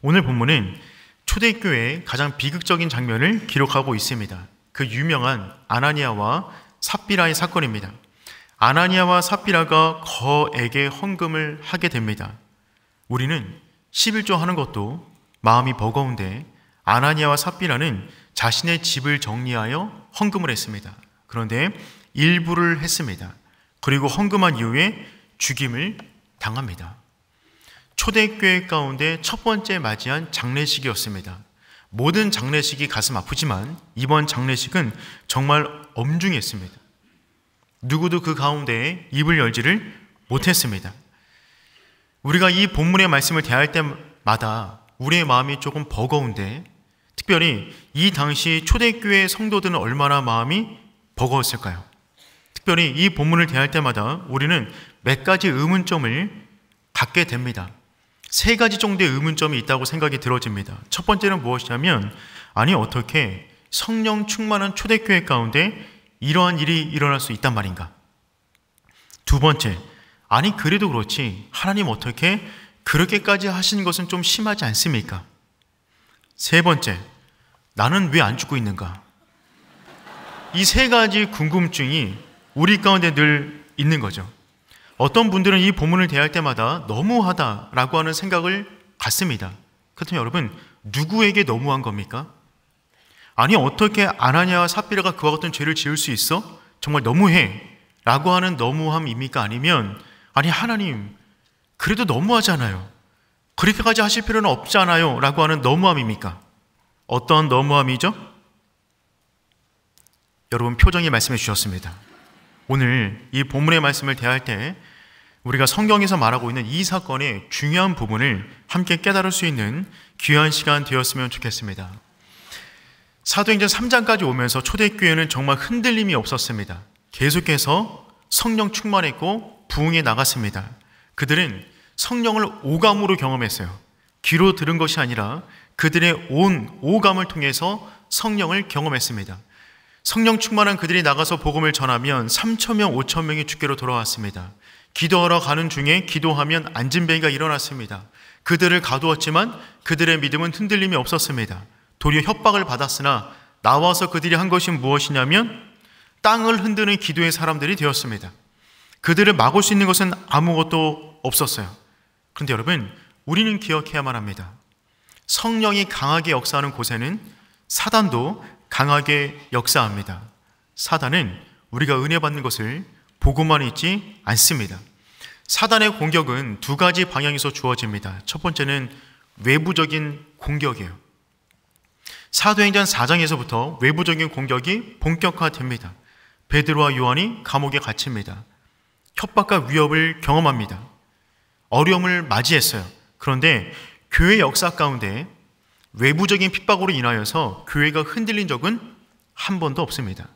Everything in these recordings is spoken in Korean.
오늘 본문은 초대교회의 가장 비극적인 장면을 기록하고 있습니다. 그 유명한 아나니아와 삽비라의 사건입니다. 아나니아와 삽비라가 거액의 헌금을 하게 됩니다. 우리는 11조 하는 것도 마음이 버거운데 아나니아와 삽비라는 자신의 집을 정리하여 헌금을 했습니다. 그런데 일부를 했습니다. 그리고 헌금한 이후에 죽임을 당합니다. 초대교회 가운데 첫 번째 맞이한 장례식이었습니다. 모든 장례식이 가슴 아프지만 이번 장례식은 정말 엄중했습니다. 누구도 그 가운데에 입을 열지를 못했습니다. 우리가 이 본문의 말씀을 대할 때마다 우리의 마음이 조금 버거운데, 특별히 이 당시 초대교회 성도들은 얼마나 마음이 버거웠을까요? 특별히 이 본문을 대할 때마다 우리는 몇 가지 의문점을 갖게 됩니다. 세 가지 정도의 의문점이 있다고 생각이 들어집니다. 첫 번째는 무엇이냐면, 아니 어떻게 성령 충만한 초대교회 가운데 이러한 일이 일어날 수 있단 말인가? 두 번째, 아니 그래도 그렇지 하나님 어떻게 그렇게까지 하신 것은 좀 심하지 않습니까? 세 번째, 나는 왜 안 죽고 있는가? 이 세 가지 궁금증이 우리 가운데 늘 있는 거죠. 어떤 분들은 이 본문을 대할 때마다 너무하다라고 하는 생각을 갖습니다. 그렇다면 여러분, 누구에게 너무한 겁니까? 아니 어떻게 아나니아와 삽비라가 그와 같은 죄를 지을 수 있어? 정말 너무해 라고 하는 너무함입니까? 아니면 아니 하나님 그래도 너무하잖아요, 그렇게까지 하실 필요는 없잖아요 라고 하는 너무함입니까? 어떤 너무함이죠? 여러분 표정이 말씀해 주셨습니다. 오늘 이 본문의 말씀을 대할 때 우리가 성경에서 말하고 있는 이 사건의 중요한 부분을 함께 깨달을 수 있는 귀한 시간 되었으면 좋겠습니다. 사도행전 3장까지 오면서 초대교회는 정말 흔들림이 없었습니다. 계속해서 성령 충만했고 부흥에 나갔습니다. 그들은 성령을 오감으로 경험했어요. 귀로 들은 것이 아니라 그들의 온 오감을 통해서 성령을 경험했습니다. 성령 충만한 그들이 나가서 복음을 전하면 3,000명, 5,000명이 주께로 돌아왔습니다. 기도하러 가는 중에 기도하면 안진뱅이가 일어났습니다. 그들을 가두었지만 그들의 믿음은 흔들림이 없었습니다. 도리어 협박을 받았으나 나와서 그들이 한 것이 무엇이냐면 땅을 흔드는 기도의 사람들이 되었습니다. 그들을 막을 수 있는 것은 아무것도 없었어요. 그런데 여러분, 우리는 기억해야만 합니다. 성령이 강하게 역사하는 곳에는 사단도 강하게 역사합니다. 사단은 우리가 은혜 받는 것을 보고만 있지 않습니다. 사단의 공격은 두 가지 방향에서 주어집니다. 첫 번째는 외부적인 공격이에요. 사도행전 4장에서부터 외부적인 공격이 본격화됩니다. 베드로와 요한이 감옥에 갇힙니다. 협박과 위협을 경험합니다. 어려움을 맞이했어요. 그런데 교회 역사 가운데 외부적인 핍박으로 인하여서 교회가 흔들린 적은 한 번도 없습니다.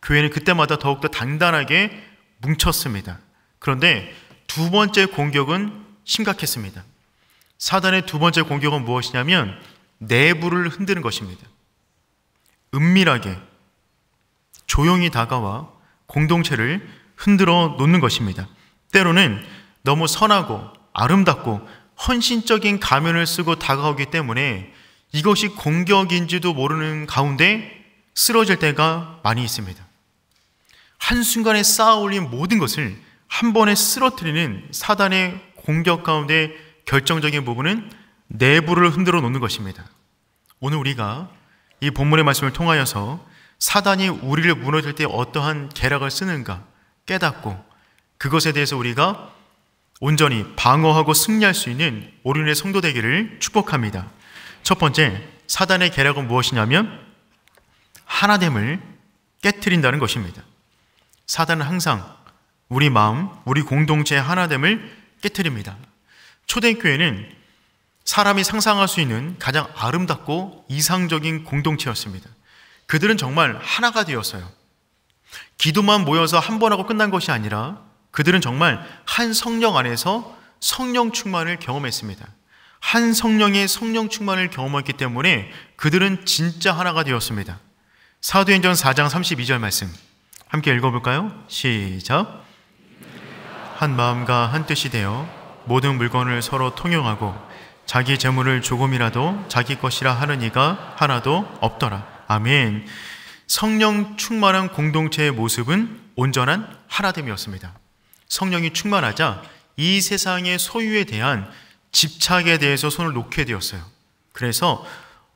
교회는 그때마다 더욱더 단단하게 뭉쳤습니다. 그런데 두 번째 공격은 심각했습니다. 사단의 두 번째 공격은 무엇이냐면 내부를 흔드는 것입니다. 은밀하게 조용히 다가와 공동체를 흔들어 놓는 것입니다. 때로는 너무 선하고 아름답고 헌신적인 가면을 쓰고 다가오기 때문에 이것이 공격인지도 모르는 가운데 쓰러질 때가 많이 있습니다. 한순간에 쌓아 올린 모든 것을 한 번에 쓰러뜨리는 사단의 공격 가운데 결정적인 부분은 내부를 흔들어 놓는 것입니다. 오늘 우리가 이 본문의 말씀을 통하여서 사단이 우리를 무너질 때 어떠한 계략을 쓰는가 깨닫고 그것에 대해서 우리가 온전히 방어하고 승리할 수 있는 오륜의 성도 되기를 축복합니다. 첫 번째, 사단의 계략은 무엇이냐면 하나됨을 깨트린다는 것입니다. 사단은 항상 우리 마음, 우리 공동체의 하나됨을 깨트립니다. 초대교회는 사람이 상상할 수 있는 가장 아름답고 이상적인 공동체였습니다. 그들은 정말 하나가 되었어요. 기도만 모여서 한 번 하고 끝난 것이 아니라 그들은 정말 한 성령 안에서 성령 충만을 경험했습니다. 한 성령의 성령 충만을 경험했기 때문에 그들은 진짜 하나가 되었습니다. 사도행전 4장 32절 말씀 함께 읽어볼까요? 시작. 한 마음과 한 뜻이 되어 모든 물건을 서로 통용하고 자기 재물을 조금이라도 자기 것이라 하는 이가 하나도 없더라. 아멘. 성령 충만한 공동체의 모습은 온전한 하나됨이었습니다. 성령이 충만하자 이 세상의 소유에 대한 집착에 대해서 손을 놓게 되었어요. 그래서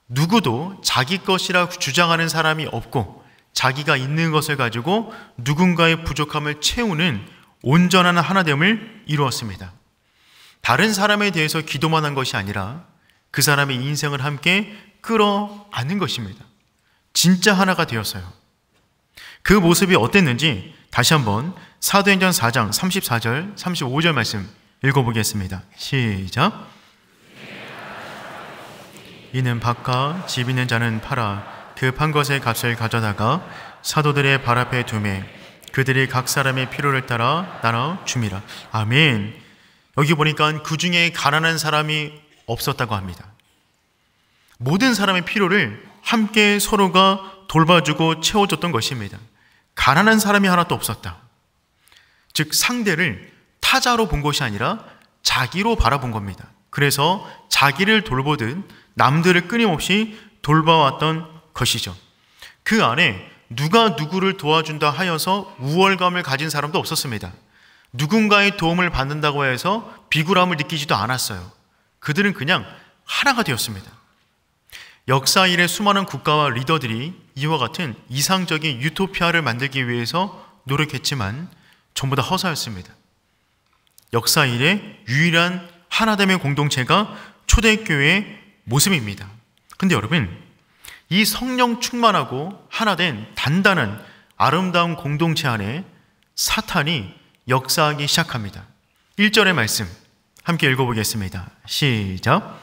누구도 자기 것이라 주장하는 사람이 없고 자기가 있는 것을 가지고 누군가의 부족함을 채우는 온전한 하나됨을 이루었습니다. 다른 사람에 대해서 기도만 한 것이 아니라 그 사람의 인생을 함께 끌어안는 것입니다. 진짜 하나가 되었어요. 그 모습이 어땠는지 다시 한번 사도행전 4장 34절 35절 말씀 읽어보겠습니다. 시작. 이는 밭과 집 있는 자는 팔아 그 판 것의 값을 가져다가 사도들의 발 앞에 두매 그들이 각 사람의 필요를 따라 나눠 줌이라. 아멘. 여기 보니까 그 중에 가난한 사람이 없었다고 합니다. 모든 사람의 필요를 함께 서로가 돌봐주고 채워줬던 것입니다. 가난한 사람이 하나도 없었다. 즉 상대를 타자로 본 것이 아니라 자기로 바라본 겁니다. 그래서 자기를 돌보듯 남들을 끊임없이 돌봐왔던 것이죠. 그 안에 누가 누구를 도와준다 하여서 우월감을 가진 사람도 없었습니다. 누군가의 도움을 받는다고 해서 비굴함을 느끼지도 않았어요. 그들은 그냥 하나가 되었습니다. 역사 일의 수많은 국가와 리더들이 이와 같은 이상적인 유토피아를 만들기 위해서 노력했지만 전부 다 허사였습니다. 역사 일의 유일한 하나됨의 공동체가 초대교회의 모습입니다. 근데 여러분, 이 성령 충만하고 하나된 단단한 아름다운 공동체 안에 사탄이 역사하기 시작합니다. 1절의 말씀 함께 읽어보겠습니다. 시작.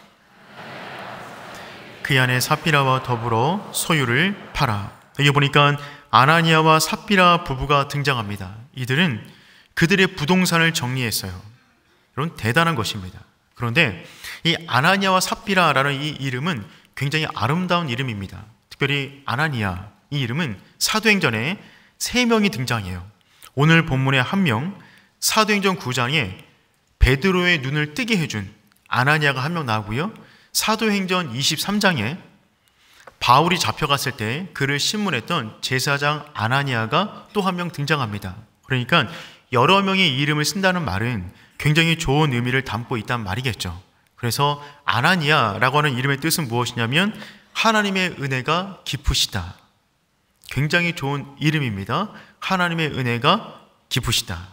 그 안에 삽비라와 더불어 소유를 팔아. 여기 보니까 아나니아와 삽비라 부부가 등장합니다. 이들은 그들의 부동산을 정리했어요. 이런 대단한 것입니다. 그런데 이 아나니아와 삽비라라는 이 이름은 굉장히 아름다운 이름입니다. 특별히 아나니아, 이 이름은 사도행전에 3명이 등장해요. 오늘 본문의 1명, 사도행전 9장에 베드로의 눈을 뜨게 해준 아나니아가 1명 나오고요. 사도행전 23장에 바울이 잡혀갔을 때 그를 신문했던 제사장 아나니아가 또 1명 등장합니다. 그러니까 여러 명의 이름을 쓴다는 말은 굉장히 좋은 의미를 담고 있단 말이겠죠. 그래서 아나니아라고 하는 이름의 뜻은 무엇이냐면 하나님의 은혜가 깊으시다. 굉장히 좋은 이름입니다. 하나님의 은혜가 깊으시다.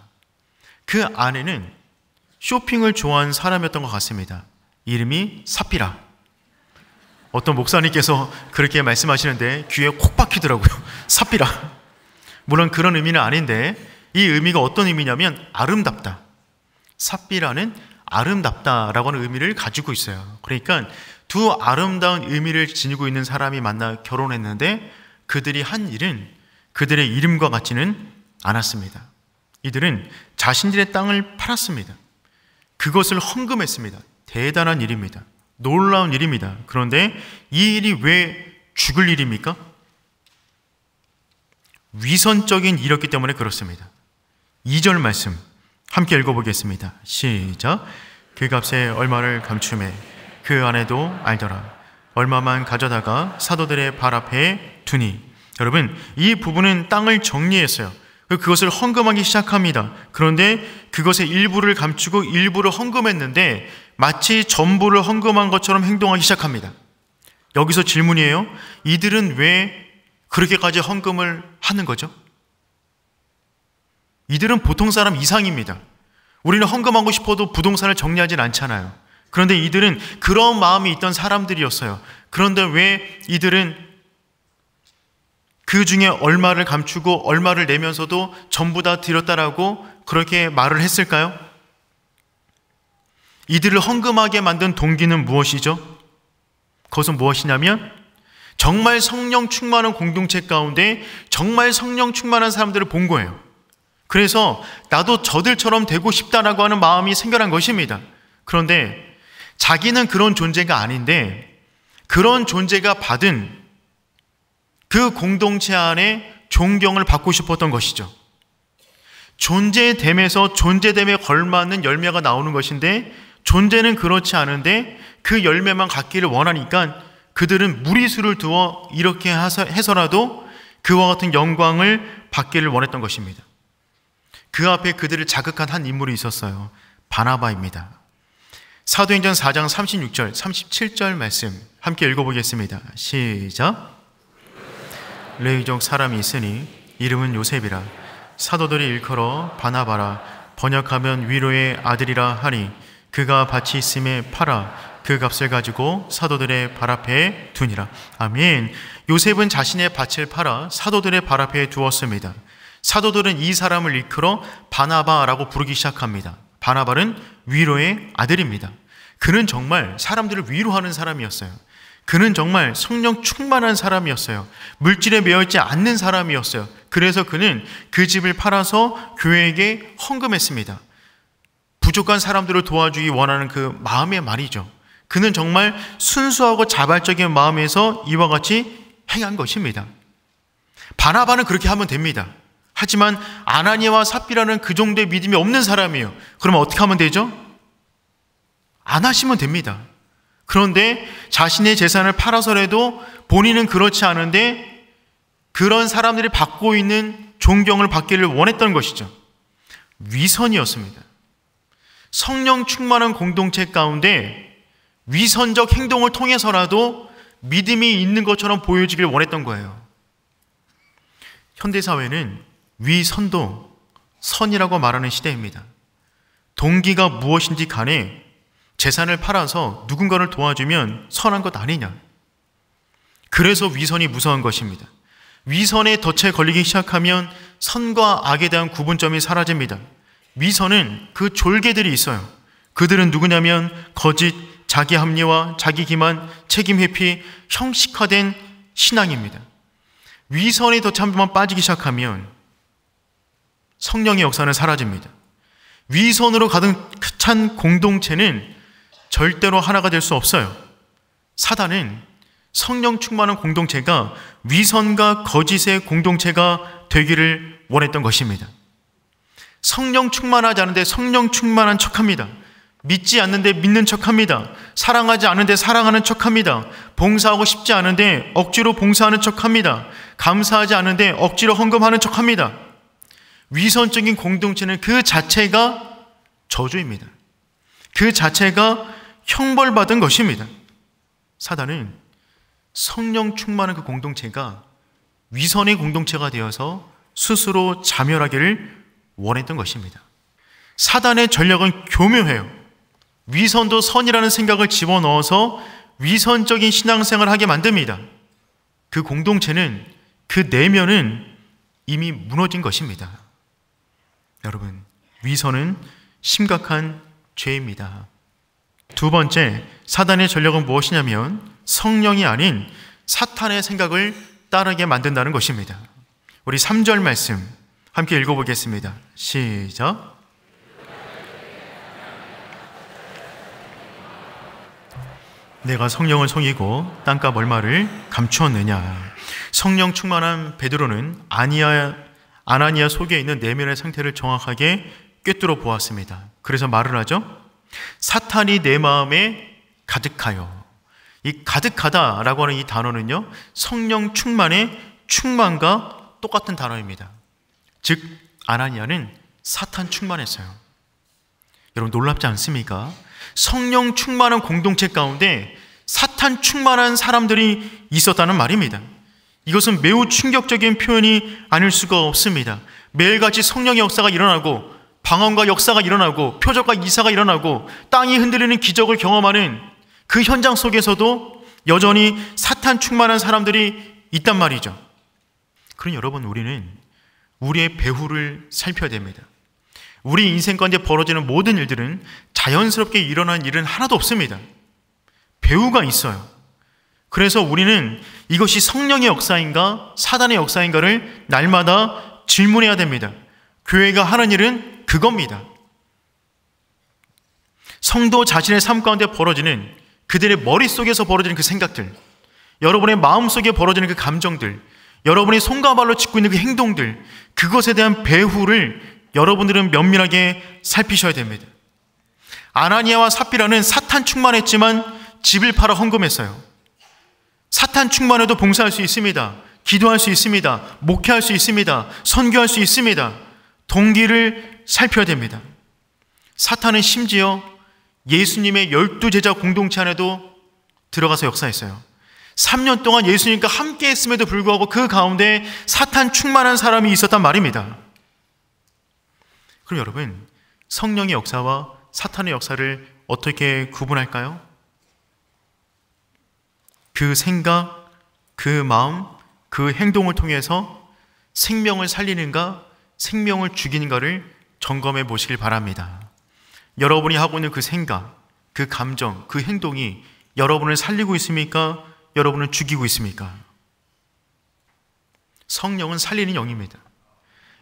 그 안에는 쇼핑을 좋아하는 사람이었던 것 같습니다. 이름이 삽비라. 어떤 목사님께서 그렇게 말씀하시는데 귀에 콕 박히더라고요. 삽비라. 물론 그런 의미는 아닌데 이 의미가 어떤 의미냐면 아름답다. 삽비라는 아름답다라고 하는 의미를 가지고 있어요. 그러니까 두 아름다운 의미를 지니고 있는 사람이 만나 결혼했는데 그들이 한 일은 그들의 이름과 같지는 않았습니다. 이들은 자신들의 땅을 팔았습니다. 그것을 헌금했습니다. 대단한 일입니다. 놀라운 일입니다. 그런데 이 일이 왜 죽을 일입니까? 위선적인 일이었기 때문에 그렇습니다. 2절 말씀 함께 읽어보겠습니다. 시작. 그 값에 얼마를 감추매 그 안에도 알더라. 얼마만 가져다가 사도들의 발 앞에 두니. 여러분, 이 부분은 땅을 정리했어요. 그것을 헌금하기 시작합니다. 그런데 그것의 일부를 감추고 일부를 헌금했는데 마치 전부를 헌금한 것처럼 행동하기 시작합니다. 여기서 질문이에요. 이들은 왜 그렇게까지 헌금을 하는 거죠? 이들은 보통 사람 이상입니다. 우리는 헌금하고 싶어도 부동산을 정리하진 않잖아요. 그런데 이들은 그런 마음이 있던 사람들이었어요. 그런데 왜 이들은 그 중에 얼마를 감추고 얼마를 내면서도 전부 다 드렸다라고 그렇게 말을 했을까요? 이들을 헌금하게 만든 동기는 무엇이죠? 그것은 무엇이냐면 정말 성령 충만한 공동체 가운데 정말 성령 충만한 사람들을 본 거예요. 그래서 나도 저들처럼 되고 싶다라고 하는 마음이 생겨난 것입니다. 그런데 자기는 그런 존재가 아닌데 그런 존재가 받은 그 공동체 안에 존경을 받고 싶었던 것이죠. 존재됨에서 존재됨에 걸맞는 열매가 나오는 것인데 존재는 그렇지 않은데 그 열매만 갖기를 원하니까 그들은 무리수를 두어 이렇게 해서라도 그와 같은 영광을 받기를 원했던 것입니다. 그 앞에 그들을 자극한 한 인물이 있었어요. 바나바입니다. 사도행전 4장 36절, 37절 말씀 함께 읽어보겠습니다. 시작. 레위족 사람이 있으니 이름은 요셉이라. 사도들이 일컬어 바나바라, 번역하면 위로의 아들이라 하니 그가 밭이 있음에 팔아 그 값을 가지고 사도들의 발 앞에 두니라. 아멘. 요셉은 자신의 밭을 팔아 사도들의 발 앞에 두었습니다. 사도들은 이 사람을 일컬어 바나바라고 부르기 시작합니다. 바나바는 위로의 아들입니다. 그는 정말 사람들을 위로하는 사람이었어요. 그는 정말 성령 충만한 사람이었어요. 물질에 매여있지 않는 사람이었어요. 그래서 그는 그 집을 팔아서 교회에게 헌금했습니다. 부족한 사람들을 도와주기 원하는 그 마음의 말이죠. 그는 정말 순수하고 자발적인 마음에서 이와 같이 행한 것입니다. 바나바는 그렇게 하면 됩니다. 하지만 아나니아와 삽비라는 그 정도의 믿음이 없는 사람이에요. 그러면 어떻게 하면 되죠? 안 하시면 됩니다. 그런데 자신의 재산을 팔아서라도 본인은 그렇지 않은데 그런 사람들이 받고 있는 존경을 받기를 원했던 것이죠. 위선이었습니다. 성령 충만한 공동체 가운데 위선적 행동을 통해서라도 믿음이 있는 것처럼 보여지길 원했던 거예요. 현대사회는 위선도 선이라고 말하는 시대입니다. 동기가 무엇인지 간에 재산을 팔아서 누군가를 도와주면 선한 것 아니냐. 그래서 위선이 무서운 것입니다. 위선에 덫에 걸리기 시작하면 선과 악에 대한 구분점이 사라집니다. 위선은 그 졸개들이 있어요. 그들은 누구냐면 거짓, 자기 합리화, 자기 기만, 책임 회피, 형식화된 신앙입니다. 위선의 덫에 한 번만 빠지기 시작하면 성령의 역사는 사라집니다. 위선으로 가득 찬 공동체는 절대로 하나가 될 수 없어요. 사단은 성령 충만한 공동체가 위선과 거짓의 공동체가 되기를 원했던 것입니다. 성령 충만하지 않은데 성령 충만한 척합니다. 믿지 않는데 믿는 척합니다. 사랑하지 않은데 사랑하는 척합니다. 봉사하고 싶지 않은데 억지로 봉사하는 척합니다. 감사하지 않은데 억지로 헌금하는 척합니다. 위선적인 공동체는 그 자체가 저주입니다. 그 자체가 형벌받은 것입니다. 사단은 성령 충만한 그 공동체가 위선의 공동체가 되어서 스스로 자멸하기를 원했던 것입니다. 사단의 전략은 교묘해요. 위선도 선이라는 생각을 집어넣어서 위선적인 신앙생활을 하게 만듭니다. 그 공동체는, 그 내면은 이미 무너진 것입니다. 여러분, 위선은 심각한 죄입니다. 두 번째, 사단의 전략은 무엇이냐면 성령이 아닌 사탄의 생각을 따르게 만든다는 것입니다. 우리 3절 말씀 함께 읽어보겠습니다. 시작. 내가 성령을 속이고 땅값 얼마를 감추었느냐. 성령 충만한 베드로는 아나니아 속에 있는 내면의 상태를 정확하게 꿰뚫어 보았습니다. 그래서 말을 하죠. 사탄이 내 마음에 가득하여. 이 가득하다라고 하는 이 단어는요, 성령 충만의 충만과 똑같은 단어입니다. 즉 아나니아는 사탄 충만했어요. 여러분 놀랍지 않습니까? 성령 충만한 공동체 가운데 사탄 충만한 사람들이 있었다는 말입니다. 이것은 매우 충격적인 표현이 아닐 수가 없습니다. 매일같이 성령의 역사가 일어나고 방언과 역사가 일어나고 표적과 이사가 일어나고 땅이 흔들리는 기적을 경험하는 그 현장 속에서도 여전히 사탄 충만한 사람들이 있단 말이죠. 그럼 여러분, 우리는 우리의 배후를 살펴야 됩니다. 우리 인생 가운데 벌어지는 모든 일들은 자연스럽게 일어난 일은 하나도 없습니다. 배후가 있어요. 그래서 우리는 이것이 성령의 역사인가 사단의 역사인가를 날마다 질문해야 됩니다. 교회가 하는 일은 그겁니다. 성도 자신의 삶 가운데 벌어지는 그들의 머릿속에서 벌어지는 그 생각들, 여러분의 마음속에 벌어지는 그 감정들, 여러분이 손과 발로 짚고 있는 그 행동들, 그것에 대한 배후를 여러분들은 면밀하게 살피셔야 됩니다. 아나니아와 삽비라는 사탄 충만했지만 집을 팔아 헌금했어요. 사탄 충만해도 봉사할 수 있습니다. 기도할 수 있습니다. 목회할 수 있습니다. 선교할 수 있습니다. 동기를 살펴야 됩니다. 사탄은 심지어 예수님의 12제자 공동체 안에도 들어가서 역사했어요. 3년 동안 예수님과 함께 했음에도 불구하고 그 가운데 사탄 충만한 사람이 있었단 말입니다. 그럼 여러분, 성령의 역사와 사탄의 역사를 어떻게 구분할까요? 그 생각, 그 마음, 그 행동을 통해서 생명을 살리는가, 생명을 죽이는가를 점검해 보시길 바랍니다. 여러분이 하고 있는 그 생각, 그 감정, 그 행동이 여러분을 살리고 있습니까? 여러분을 죽이고 있습니까? 성령은 살리는 영입니다.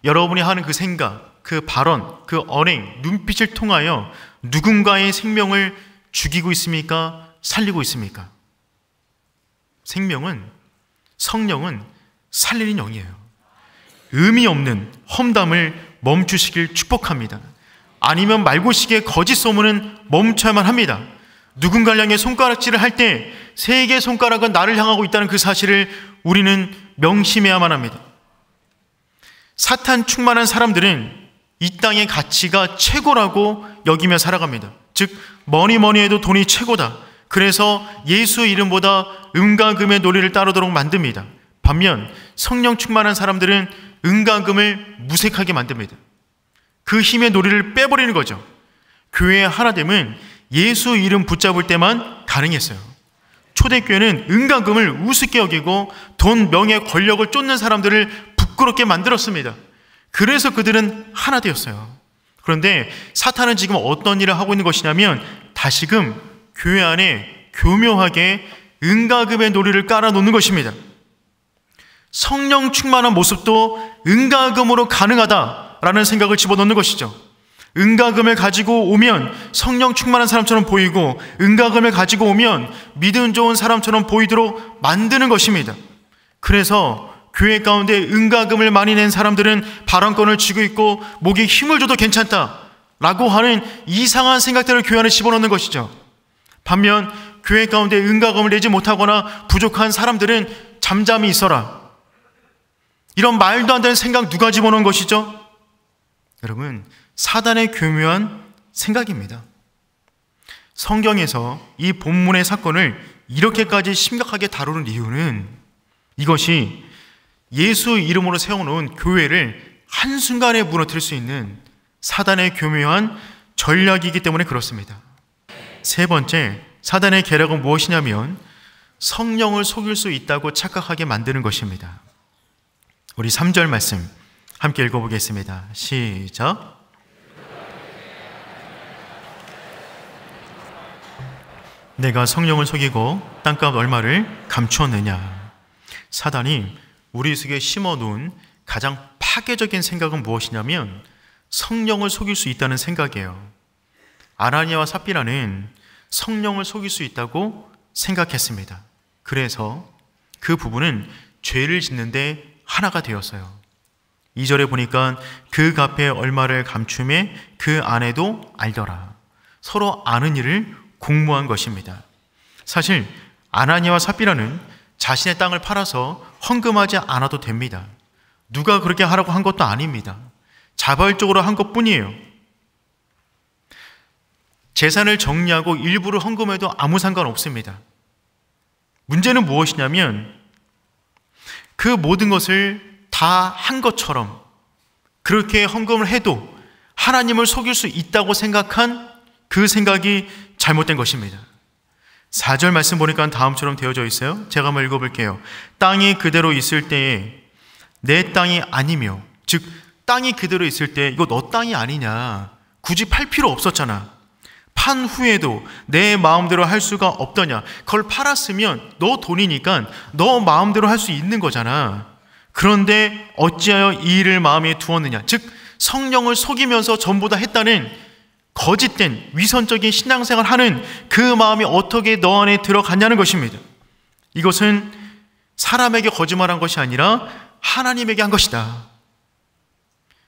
여러분이 하는 그 생각, 그 발언, 그 언행, 눈빛을 통하여 누군가의 생명을 죽이고 있습니까? 살리고 있습니까? 성령은 살리는 영이에요. 의미 없는 험담을 멈추시길 축복합니다. 아니면 말고식의 거짓 소문은 멈춰야만 합니다. 누군가를 향해 손가락질을 할 때 세 개의 손가락은 나를 향하고 있다는 그 사실을 우리는 명심해야만 합니다. 사탄 충만한 사람들은 이 땅의 가치가 최고라고 여기며 살아갑니다. 즉 뭐니 해도 돈이 최고다. 그래서 예수 이름보다 음과 금의 놀이를 따르도록 만듭니다. 반면 성령 충만한 사람들은 음과 금을 무색하게 만듭니다. 그 힘의 놀이를 빼버리는 거죠. 교회의 하나됨은 예수 이름 붙잡을 때만 가능했어요. 초대교회는 음과 금을 우습게 여기고 돈, 명예, 권력을 쫓는 사람들을 부끄럽게 만들었습니다. 그래서 그들은 하나 되었어요. 그런데 사탄은 지금 어떤 일을 하고 있는 것이냐면 다시금 교회 안에 교묘하게 음과 금의 놀이를 깔아놓는 것입니다. 성령 충만한 모습도 음과 금으로 가능하다라는 생각을 집어넣는 것이죠. 음과 금을 가지고 오면 성령 충만한 사람처럼 보이고 음과 금을 가지고 오면 믿음 좋은 사람처럼 보이도록 만드는 것입니다. 그래서 교회 가운데 음과 금을 많이 낸 사람들은 발언권을 쥐고 있고 목에 힘을 줘도 괜찮다라고 하는 이상한 생각들을 교회 안에 집어넣는 것이죠. 반면 교회 가운데 음과 금을 내지 못하거나 부족한 사람들은 잠잠히 있어라. 이런 말도 안 되는 생각 누가 집어넣은 것이죠? 여러분, 사단의 교묘한 생각입니다. 성경에서 이 본문의 사건을 이렇게까지 심각하게 다루는 이유는 이것이 예수 이름으로 세워놓은 교회를 한순간에 무너뜨릴 수 있는 사단의 교묘한 전략이기 때문에 그렇습니다. 세 번째, 사단의 계략은 무엇이냐면 성령을 속일 수 있다고 착각하게 만드는 것입니다. 우리 3절 말씀 함께 읽어보겠습니다. 시작. 내가 성령을 속이고 땅값 얼마를 감추었느냐. 사단이 우리 속에 심어놓은 가장 파괴적인 생각은 무엇이냐면 성령을 속일 수 있다는 생각이에요. 아나니아와 삽비라는 성령을 속일 수 있다고 생각했습니다. 그래서 그 부분은 죄를 짓는데 하나가 되었어요. 2절에 보니까 그 값에 얼마를 감춤에 그 아내도 알더라. 서로 아는 일을 공모한 것입니다. 사실 아나니아와 삽비라는 자신의 땅을 팔아서 헌금하지 않아도 됩니다. 누가 그렇게 하라고 한 것도 아닙니다. 자발적으로 한 것뿐이에요. 재산을 정리하고 일부를 헌금해도 아무 상관없습니다. 문제는 무엇이냐면 그 모든 것을 다 한 것처럼 그렇게 헌금을 해도 하나님을 속일 수 있다고 생각한 그 생각이 잘못된 것입니다. 4절 말씀 보니까 다음처럼 되어져 있어요. 제가 한번 읽어볼게요. 땅이 그대로 있을 때에 내 땅이 아니며, 즉 땅이 그대로 있을 때 이거 너 땅이 아니냐, 굳이 팔 필요 없었잖아. 판 후에도 내 마음대로 할 수가 없더냐. 그걸 팔았으면 너 돈이니까 너 마음대로 할 수 있는 거잖아. 그런데 어찌하여 이 일을 마음에 두었느냐. 즉 성령을 속이면서 전부 다 했다는 거짓된 위선적인 신앙생활을 하는 그 마음이 어떻게 너 안에 들어갔냐는 것입니다. 이것은 사람에게 거짓말한 것이 아니라 하나님에게 한 것이다.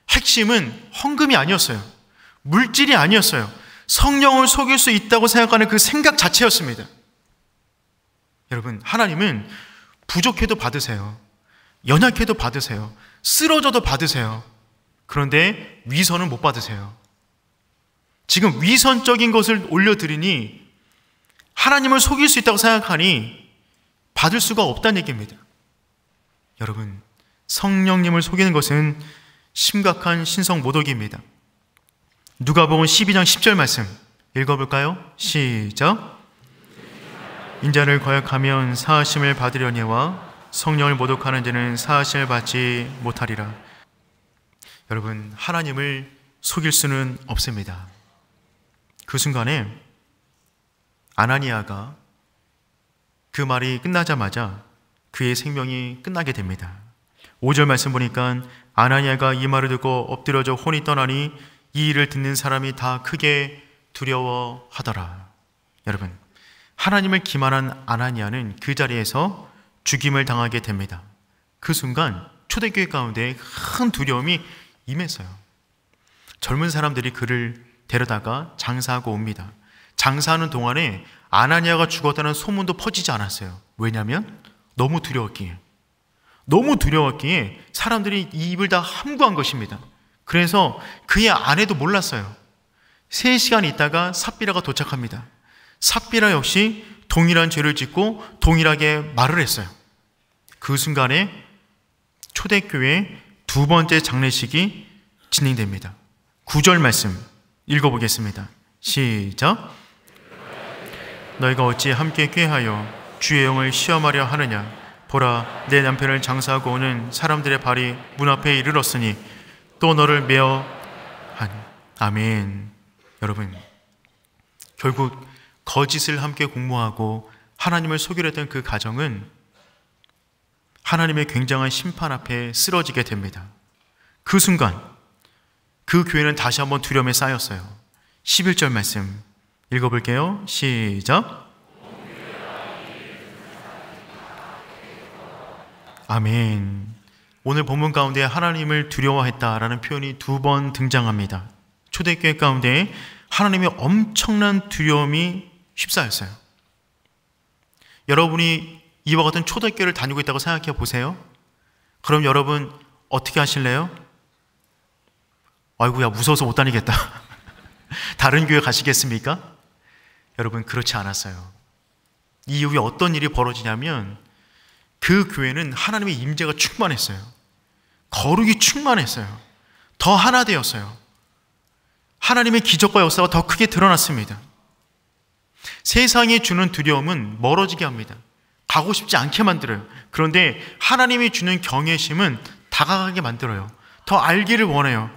핵심은 헌금이 아니었어요. 물질이 아니었어요. 성령을 속일 수 있다고 생각하는 그 생각 자체였습니다. 여러분, 하나님은 부족해도 받으세요. 연약해도 받으세요. 쓰러져도 받으세요. 그런데 위선은 못 받으세요. 지금 위선적인 것을 올려드리니 하나님을 속일 수 있다고 생각하니 받을 수가 없다는 얘기입니다. 여러분, 성령님을 속이는 것은 심각한 신성 모독입니다. 누가복음 12장 10절 말씀 읽어볼까요? 시작. 인자를 거역하면 사하심을 받으려니와 성령을 모독하는 자는 사하심을 받지 못하리라. 여러분, 하나님을 속일 수는 없습니다. 그 순간에 아나니아가 그 말이 끝나자마자 그의 생명이 끝나게 됩니다. 5절 말씀 보니까 아나니아가 이 말을 듣고 엎드려져 혼이 떠나니 이 일을 듣는 사람이 다 크게 두려워하더라. 여러분, 하나님을 기만한 아나니아는 그 자리에서 죽임을 당하게 됩니다. 그 순간 초대교회 가운데 큰 두려움이 임했어요. 젊은 사람들이 그를 데려다가 장사하고 옵니다. 장사하는 동안에 아나니아가 죽었다는 소문도 퍼지지 않았어요. 왜냐하면 너무 두려웠기에 사람들이 이 입을 다 함구한 것입니다. 그래서 그의 아내도 몰랐어요. 3시간 있다가 삽비라가 도착합니다. 삽비라 역시 동일한 죄를 짓고 동일하게 말을 했어요. 그 순간에 초대교회 2번째 장례식이 진행됩니다. 9절 말씀 읽어보겠습니다. 시작. 너희가 어찌 함께 꾀하여 주의 영을 시험하려 하느냐. 보라, 내 남편을 장사하고 오는 사람들의 발이 문 앞에 이르렀으니 또 너를 메어 하니. 아멘. 여러분, 결국 거짓을 함께 공모하고 하나님을 속이려 했던 그 가정은 하나님의 굉장한 심판 앞에 쓰러지게 됩니다. 그 순간 그 교회는 다시 한번 두려움에 쌓였어요. 11절 말씀 읽어볼게요. 시작. 아멘. 오늘 본문 가운데 하나님을 두려워했다라는 표현이 2번 등장합니다. 초대교회 가운데 하나님의 엄청난 두려움이 휩싸였어요. 여러분이 이와 같은 초대교회를 다니고 있다고 생각해 보세요. 그럼 여러분 어떻게 하실래요? 아이고야, 무서워서 못 다니겠다. 다른 교회 가시겠습니까? 여러분, 그렇지 않았어요. 이 이후에 어떤 일이 벌어지냐면 그 교회는 하나님의 임재가 충만했어요. 거룩이 충만했어요. 더 하나 되었어요. 하나님의 기적과 역사가 더 크게 드러났습니다. 세상이 주는 두려움은 멀어지게 합니다. 가고 싶지 않게 만들어요. 그런데 하나님이 주는 경외심은 다가가게 만들어요. 더 알기를 원해요.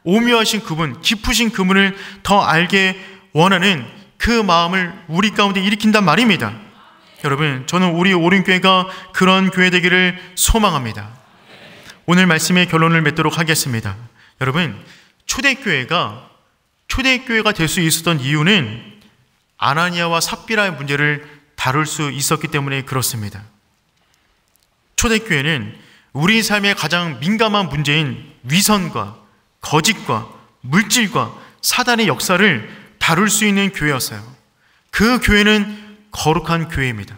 오묘하신 그분, 깊으신 그분을 더 알게 원하는 그 마음을 우리 가운데 일으킨단 말입니다. 여러분, 저는 우리 오륜교회가 그런 교회 되기를 소망합니다. 오늘 말씀의 결론을 맺도록 하겠습니다. 여러분, 초대교회가 될 수 있었던 이유는 아나니아와 삽비라의 문제를 다룰 수 있었기 때문에 그렇습니다. 초대교회는 우리 삶의 가장 민감한 문제인 위선과 거짓과 물질과 사단의 역사를 다룰 수 있는 교회였어요. 그 교회는 거룩한 교회입니다.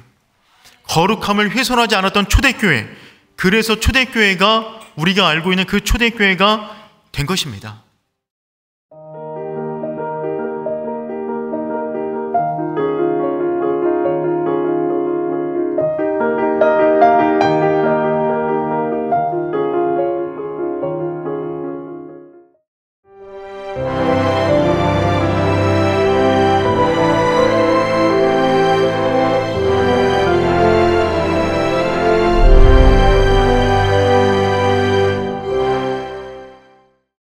거룩함을 훼손하지 않았던 초대교회, 그래서 초대교회가 우리가 알고 있는 그 초대교회가 된 것입니다.